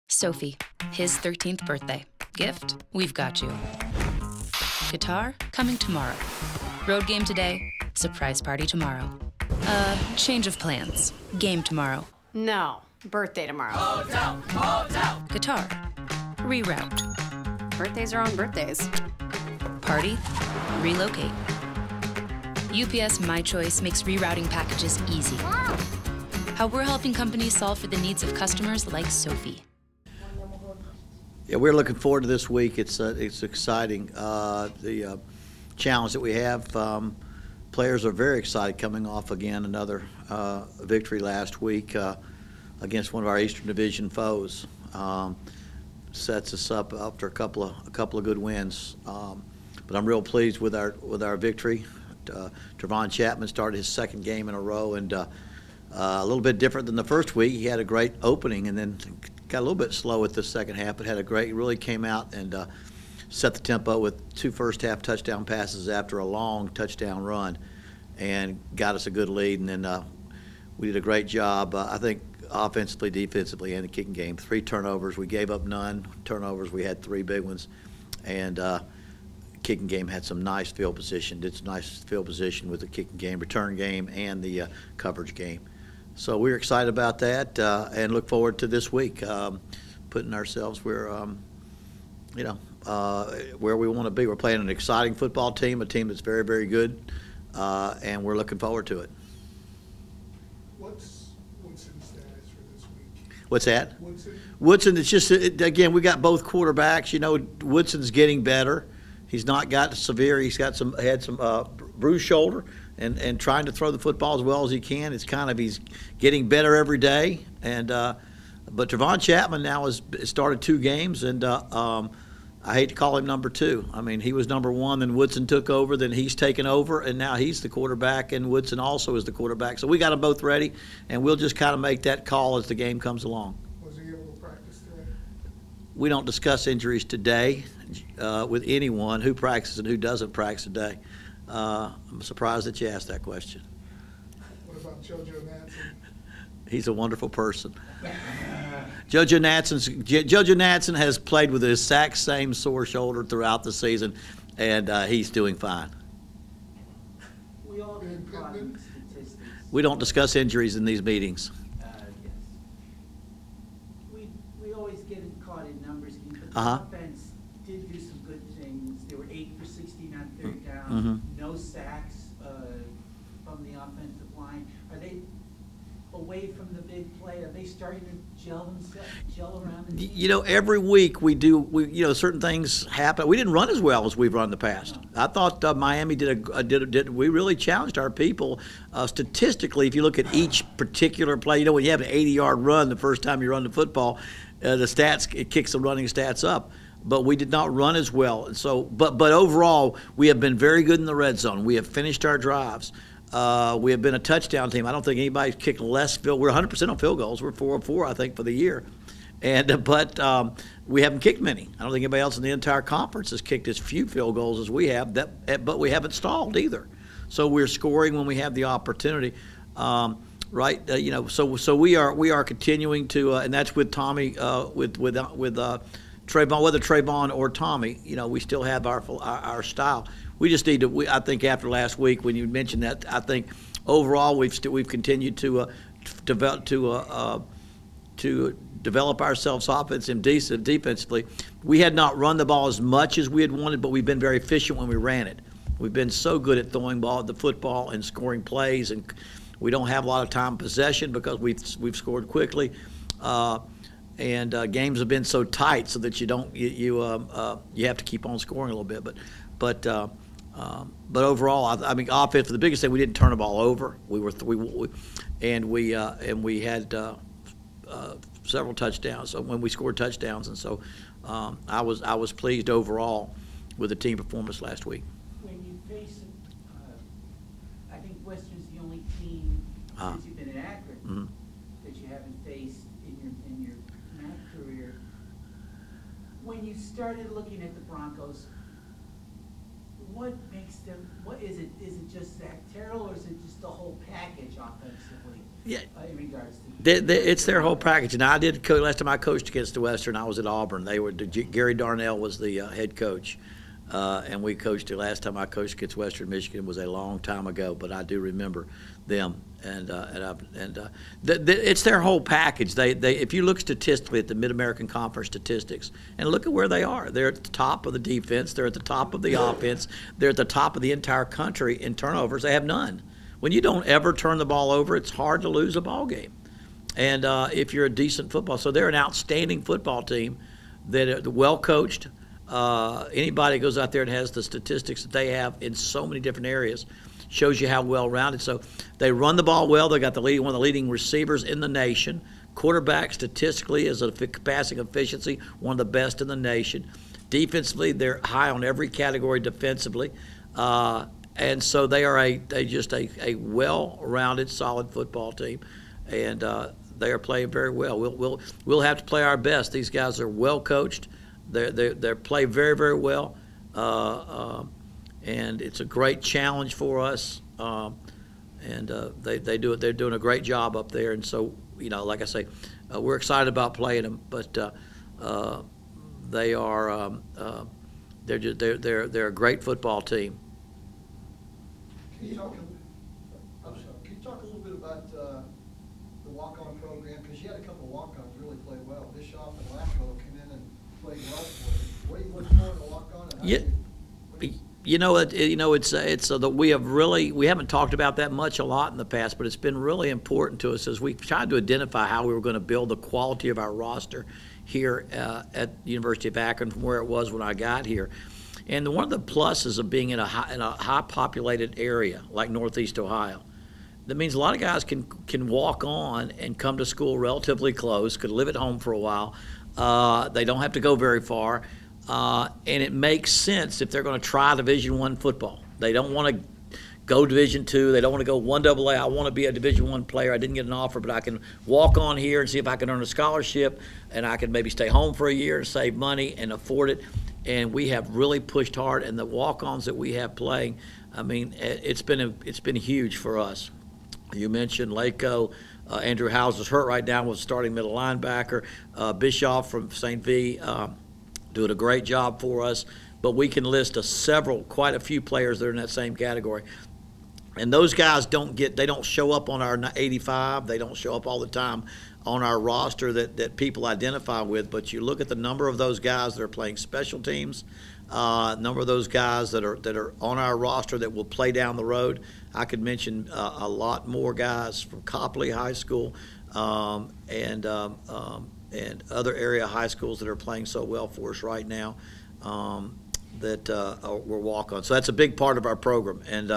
Sophie, his 13th birthday. Gift, we've got you. Guitar, coming tomorrow. Road game today, surprise party tomorrow. Change of plans. Game tomorrow. No, birthday tomorrow. Hotel, hotel. Guitar, reroute. Birthdays are on birthdays. Party, relocate. UPS My Choice makes rerouting packages easy. How we're helping companies solve for the needs of customers like Sophie. Yeah, we're looking forward to this week. It's exciting. The challenge that we have, players are very excited coming off again another victory last week against one of our Eastern Division foes. Sets us up after a couple of good wins. But I'm real pleased with our victory. Trevon Chapman started his second game in a row, and a little bit different than the first week. He had a great opening, and then got a little bit slow at the second half, but really came out and set the tempo with 2 first-half touchdown passes after a long touchdown run, and got us a good lead. And then we did a great job, I think, offensively, defensively, and the kicking game. 3 turnovers. We gave up none. Turnovers, we had 3 big ones. And kicking game had some nice field position. Did some nice field position with the kicking game, return game, and the coverage game. So we're excited about that and look forward to this week, putting ourselves where, where we want to be. We're playing an exciting football team, a team that's very, very good, and we're looking forward to it. What's Woodson's status for this week? What's that? Woodson, it's just, again, we got both quarterbacks. You know, Woodson's getting better. He's not got severe. He's got had some bruised shoulder and trying to throw the football as well as he can. It's kind of, he's getting better every day. And but Trevon Chapman now has started 2 games, and I hate to call him number 2. I mean, he was number 1, then Woodson took over, then he's taken over, and now he's the quarterback, and Woodson also is the quarterback. So we got them both ready, and we'll just kind of make that call as the game comes along. was he able to practice today? We don't discuss injuries today with anyone, who practices and who doesn't practice today. I'm surprised that you asked that question. What about JoJo Natson? He's a wonderful person. JoJo Natson has played with the exact same sore shoulder throughout the season, and he's doing fine. We all get caught in statistics. We don't discuss injuries in these meetings. Yes. We always get caught in numbers, but the Uh-huh. offense did do some good things. They were 8 for 16 on 3rd down, no sacks from the offensive line. Are they away from the big play? Are they starting to gel around? You know, every week we certain things happen. We didn't run as well as we've run in the past. No. I thought Miami we really challenged our people statistically. If you look at each particular play, you know, when you have an 80-yard run the first time you run the football, the stats, it kicks the running stats up. But we did not run as well. So, but overall, we have been very good in the red zone. We have finished our drives. We have been a touchdown team. I don't think anybody's kicked less field. We're 100% on field goals. We're 4 of 4, I think, for the year. And but we haven't kicked many. I don't think anybody else in the entire conference has kicked as few field goals as we have. But we haven't stalled either. So we're scoring when we have the opportunity. Right? So we are continuing to, and that's with Tommy, with Trayvon, whether Trayvon or Tommy. You know, we still have our style. We just need to. I think after last week, when you mentioned that, I think overall we've continued to develop ourselves offensively, defensively. We had not run the ball as much as we had wanted, but we've been very efficient when we ran it. We've been so good at throwing the football and scoring plays, and we don't have a lot of time possession because we've scored quickly. And games have been so tight, so that you have to keep on scoring a little bit. But overall, I mean, offense. The biggest thing, we didn't turn the ball over. We had several touchdowns. So when we scored touchdowns, and so I was pleased overall with the team performance last week. When you face, I think Western's the only team since you've been at Akron that you haven't faced in your MAC career. When you started looking at the Broncos, what makes them? What is it? Is it just Zach Terrell, or is it just the whole package offensively? Yeah. in regards to? It's their whole package. And I did last time I coached against the Western, I was at Auburn. Gary Darnell was the head coach, and we coached it. Last time I coached against Western Michigan was a long time ago, but I do remember them. It's their whole package. They if you look statistically at the Mid-American Conference statistics and look at where they are, they're at the top of the defense, they're at the top of the offense, they're at the top of the entire country in turnovers. They have none. When you don't ever turn the ball over, it's hard to lose a ball game. And if you're a decent football, so they're an outstanding football team that are well coached. Anybody goes out there and has the statistics that they have in so many different areas shows you how well rounded. So they run the ball well. They got one of the leading receivers in the nation. Quarterback statistically is a passing efficiency, one of the best in the nation. Defensively, they're high on every category defensively. And so they are just a well-rounded, solid football team, and they are playing very well. We'll have to play our best. These guys are well coached. They play very, very well, and it's a great challenge for us. And they do it. They're doing a great job up there. And so, like I say, we're excited about playing them. But they are they're a great football team. Can you talk a little bit about the walk-on program? Because you had a couple of walk-ons really play well. Bischoff and Lacko came in and played well for you. What do you look for in a walk-on? We haven't talked about that much a lot in the past, but it's been really important to us as we've tried to identify how we were going to build the quality of our roster here at the University of Akron from where it was when I got here. And one of the pluses of being in a high populated area like Northeast Ohio, that means a lot of guys can walk on and come to school relatively close, could live at home for a while. They don't have to go very far, and it makes sense if they're going to try Division I football. They don't want to go Division II. They don't want to go 1AA. I want to be a Division I player. I didn't get an offer, but I can walk on here and see if I can earn a scholarship, and I can maybe stay home for a year and save money and afford it. And we have really pushed hard, and the walk-ons that we have playing, I mean, it's been huge for us. You mentioned Lako. Andrew Houser's hurt right now, was starting middle linebacker. Bischoff from St. V doing a great job for us. But we can list quite a few players that are in that same category. And those guys they don't show up on our 85. They don't show up all the time on our roster that people identify with. But you look at the number of those guys that are playing special teams, number of those guys that are on our roster that will play down the road. I could mention a lot more guys from Copley High School and other area high schools that are playing so well for us right now that we're walk-on. So that's a big part of our program, and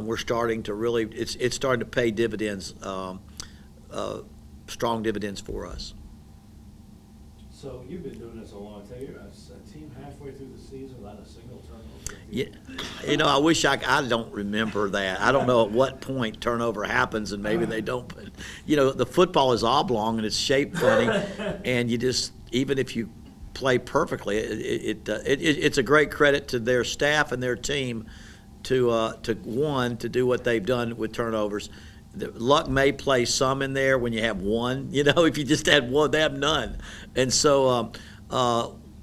we're starting to really it's starting to pay dividends, strong dividends for us. So you've been doing this a long time. You're a team halfway through the season without a single turnover. Yeah, I wish I don't remember that. I don't know at what point turnover happens, and maybe they don't. But the football is oblong and it's shaped funny, and you just even if you play perfectly, it's a great credit to their staff and their team to do what they've done with turnovers. The luck may play some in there when you have one. If you just had one, they have none. And so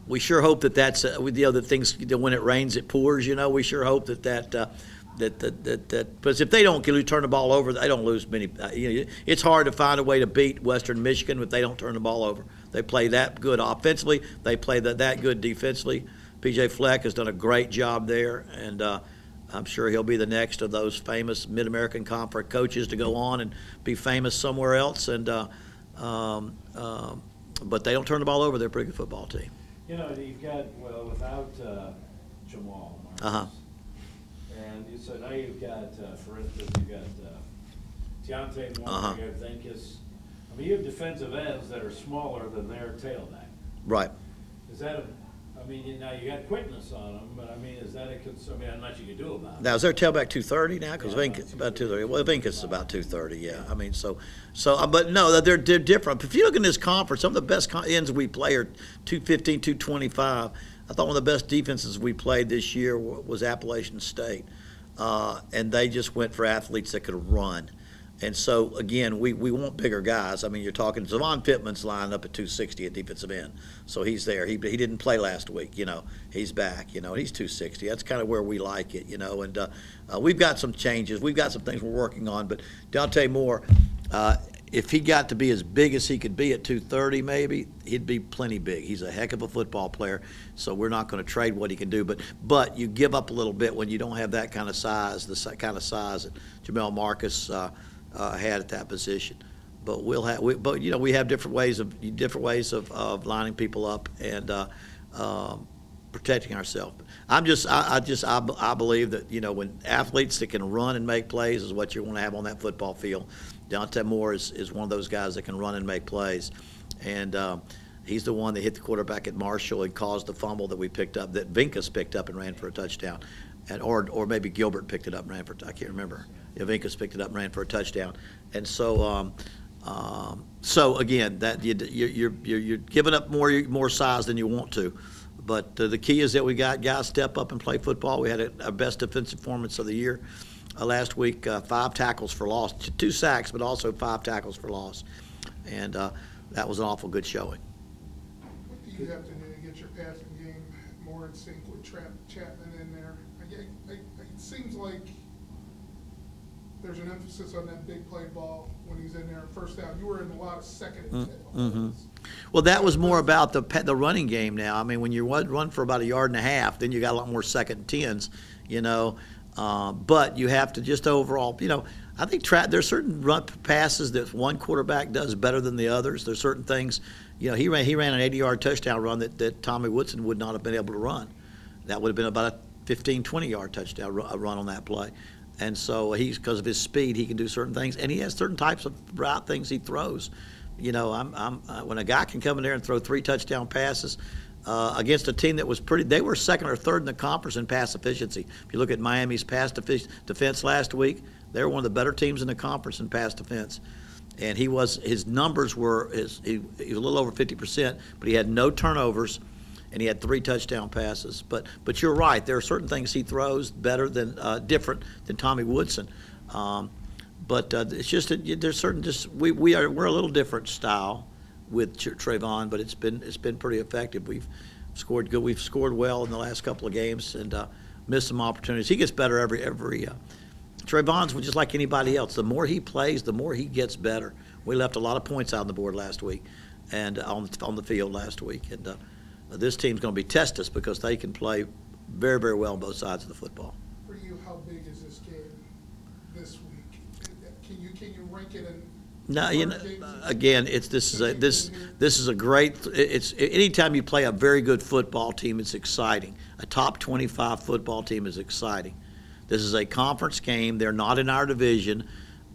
we sure hope that's the things when it rains it pours. We sure hope that because if they don't turn the ball over, they don't lose many. It's hard to find a way to beat Western Michigan if they don't turn the ball over. They play that good offensively. They play that good defensively. P.J. Fleck has done a great job there, and I'm sure he'll be the next of those famous Mid-American Conference coaches to go on and be famous somewhere else. And but they don't turn the ball over. They're a pretty good football team. You've got without Jamal Marcus, and so now you've got, for instance, you've got Deontay Moore, you have Venkis. I mean, you have defensive ends that are smaller than their tailback. Right. Is that now you got quickness on them, but is that a concern? Not much you can do about it. Now, is their tailback 230 now? Because Venkis about 230. Well, Venkis is about 230. Yeah. But no, they're different. If you look in this conference, some of the best ends we play are 215, 225. I thought one of the best defenses we played this year was Appalachian State, and they just went for athletes that could run. And so, again, we want bigger guys. I mean, you're talking Zavon Pittman's lined up at 260 at defensive end. So he's there. He didn't play last week, He's back, and he's 260. That's kind of where we like it, And we've got some changes. We've got some things we're working on. But Dante Moore, if he got to be as big as he could be at 230 maybe, he'd be plenty big. He's a heck of a football player, so we're not going to trade what he can do. But you give up a little bit when you don't have that kind of size, the kind of size that Jamel Marcus had at that position. But we have different ways of lining people up and protecting ourselves. I believe that when athletes that can run and make plays is what you want to have on that football field. Dante Moore is one of those guys that can run and make plays, and he's the one that hit the quarterback at Marshall and caused the fumble that we picked up, that Vinkus picked up and ran for a touchdown, or maybe Gilbert picked it up and ran for I can't remember. Vinkus picked it up and ran for a touchdown, and so again, that you're giving up more size than you want to. But the key is that we got guys step up and play football. We had our best defensive performance of the year last week, 5 tackles for loss, 2 sacks, but also 5 tackles for loss. And that was an awful good showing. What do you have to do to get your passing game more in sync with Chapman in there? It seems like there's an emphasis on that big play ball when he's in there. First down, you were in a lot of second and 10. Well, that was more about the running game now. I mean, when you run for about 1.5 yards, then you got a lot more second and 10s, but you have to just overall, I think there's certain run passes that one quarterback does better than the others. There's certain things, he ran an 80-yard touchdown run that Tommy Woodson would not have been able to run. That would have been about a 15, 20-yard touchdown run on that play. And so because of his speed, he can do certain things, and he has certain types of route things he throws. When a guy can come in there and throw 3 touchdown passes against a team that was they were second or third in the conference in pass efficiency. If you look at Miami's pass defense last week, they were one of the better teams in the conference in pass defense. And his numbers were he was a little over 50%, but he had no turnovers. And he had 3 touchdown passes. But you're right. There are certain things he throws better than different than Tommy Woodson. But it's just there's certain we're a little different style with Trayvon, but it's been pretty effective. We've scored good. We've scored well in the last couple of games and missed some opportunities. He gets better every. Trayvon's just like anybody else. The more he plays, the more he gets better. We left a lot of points out on the board last week, and on the field last week, and. This team's going to be test us because they can play very, very well on both sides of the football. For you, how big is this game this week? Can you rank it in? No, again, this is a great. It's anytime you play a very good football team, it's exciting. A top 25 football team is exciting. This is a conference game. They're not in our division.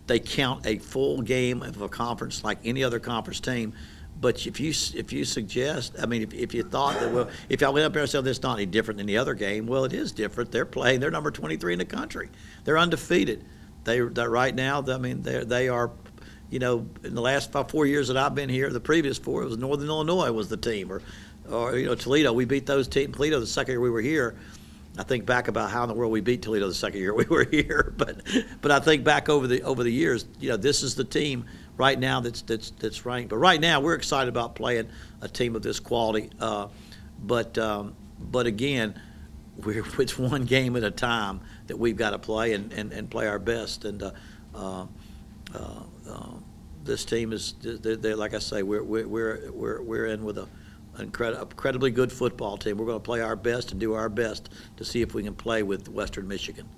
They count a full game of a conference like any other conference team. But if you suggest, if you thought that, if y'all went up there and said this is not any different than the other game, well, it is different. They're playing. They're number 23 in the country. They're undefeated. They're right now. They are, in the last 4 years that I've been here, the previous 4 it was Northern Illinois was the team, or Toledo. We beat those teams. Toledo the second year we were here. I think back about how in the world we beat Toledo the second year we were here, but I think back over the years, this is the team right now that's ranked. But right now we're excited about playing a team of this quality. But again, it's one game at a time that we've got to play and play our best. And this team is they're like I say, we're in with an incredibly good football team. We're going to play our best and do our best to see if we can play with Western Michigan.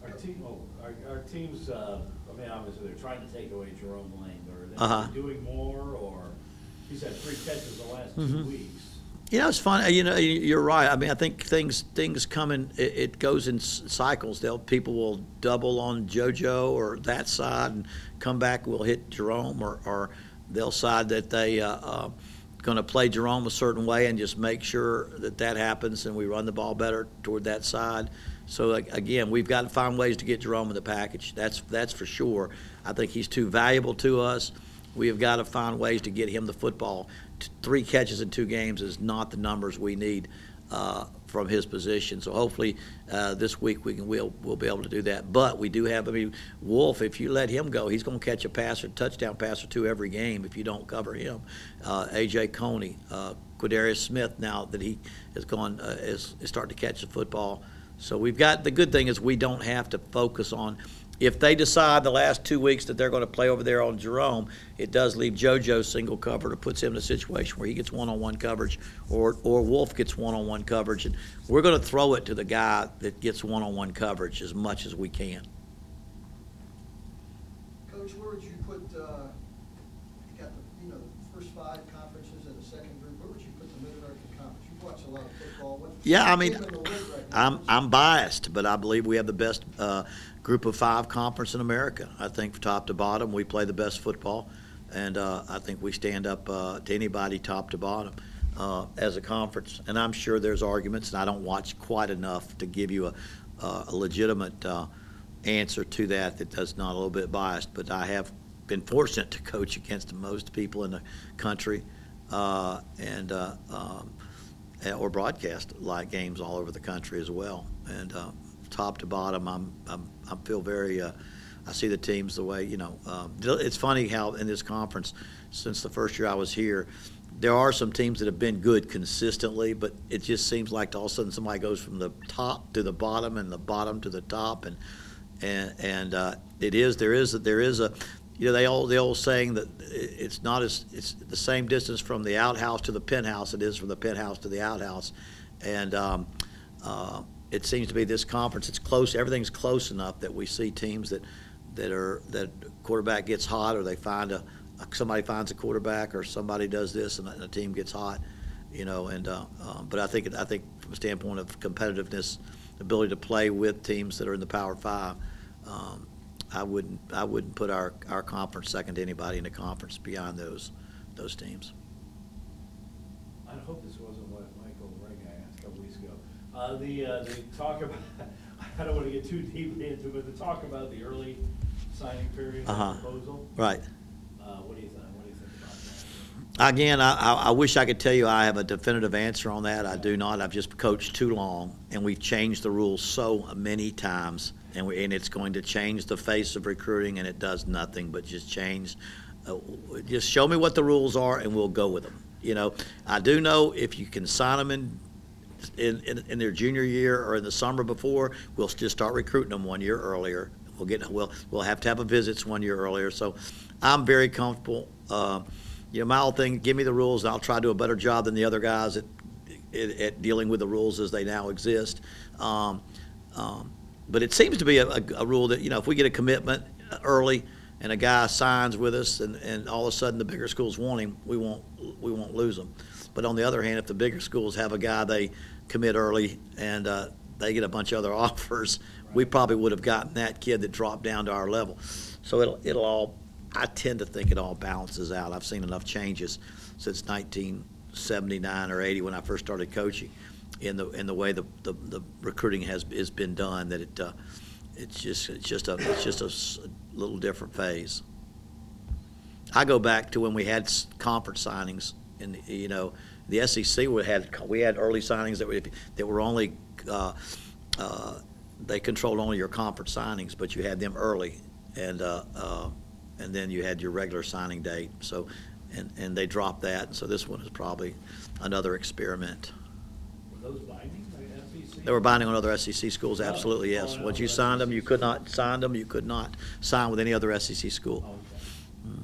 Our teams. Obviously they're trying to take away Jerome Lane. Are they doing more, or he's had 3 catches the last 2 weeks? It's fun. You're right. I think things come in. It goes in cycles. People will double on JoJo or that side and come back. Will hit Jerome, or they'll decide that they going to play Jerome a certain way and just make sure that happens, and we run the ball better toward that side. So again, we've got to find ways to get Jerome in the package. That's for sure. I think he's too valuable to us. We have got to find ways to get him the football. 3 catches in 2 games is not the numbers we need. from his position. So hopefully this week we'll be able to do that. But we do have, I mean, Wolf, if you let him go, he's going to catch a pass or touchdown pass or two every game if you don't cover him. A.J. Coney, Quadarius Smith, now that he has gone, is starting to catch the football. So we've got, the good thing is we don't have to focus on, if they decide the last 2 weeks that they're going to play over there on Jerome, it does leave JoJo single covered or puts him in a situation where he gets one-on-one coverage or Wolf gets one-on-one coverage. And we're going to throw it to the guy that gets one-on-one coverage as much as we can. Coach, where would you put, you got the first 5 conferences and the second group, where would you put the Mid-American Conference? You watch a lot of football. Yeah, I mean, What's in the league right now? I'm biased, but I believe we have the best group of 5 conference in America. I think top to bottom we play the best football, and I think we stand up to anybody top to bottom as a conference. And I'm sure there's arguments, and I don't watch quite enough to give you a legitimate answer to that's not a little bit biased. But I have been fortunate to coach against most people in the country, or broadcast like games all over the country as well. And top to bottom, I feel very. I see the teams the way it's funny how in this conference, since the first year I was here, there are some teams that have been good consistently, but it just seems like all of a sudden somebody goes from the top to the bottom and the bottom to the top, and there is a. The old saying that it's the same distance from the outhouse to the penthouse it is from the penthouse to the outhouse, and it seems to be this conference. It's close. Everything's close enough that we see teams that quarterback gets hot, or they find somebody finds a quarterback, or somebody does this, and a team gets hot, But I think from a standpoint of competitiveness, ability to play with teams that are in the Power 5. I wouldn't put our conference second to anybody in the conference beyond those teams. I hope this wasn't what Michael Rega asked a couple weeks ago. The talk about, I don't want to get too deeply into it, but the talk about the early signing period proposal. Right. What do you think? What do you think about that? Again, I wish I could tell you I have a definitive answer on that. I do not. I've just coached too long, and we've changed the rules so many times. And it's going to change the face of recruiting, and it does nothing but just change. Just show me what the rules are, and we'll go with them. I do know if you can sign them in their junior year or in the summer before, we'll just start recruiting them 1 year earlier. We'll have to have a visits 1 year earlier. So I'm very comfortable. My whole thing, give me the rules, and I'll try to do a better job than the other guys at dealing with the rules as they now exist. But it seems to be a rule that, if we get a commitment early and a guy signs with us and all of a sudden the bigger schools want him, we won't lose him. But on the other hand, if the bigger schools have a guy they commit early and they get a bunch of other offers, we probably would have gotten that kid that dropped down to our level. So it'll all, I tend to think it all balances out. I've seen enough changes since 1979 or 80 when I first started coaching. In the way the recruiting has been done, that it's just a little different phase. I go back to when we had conference signings in the SEC. We had early signings that were only they controlled only your conference signings, but you had them early, and then you had your regular signing date. So and they dropped that, and so this one is probably another experiment. Those binding by SEC? They were binding on other SEC schools, absolutely, yes. Once you signed them, you could not sign with any other SEC school. Okay.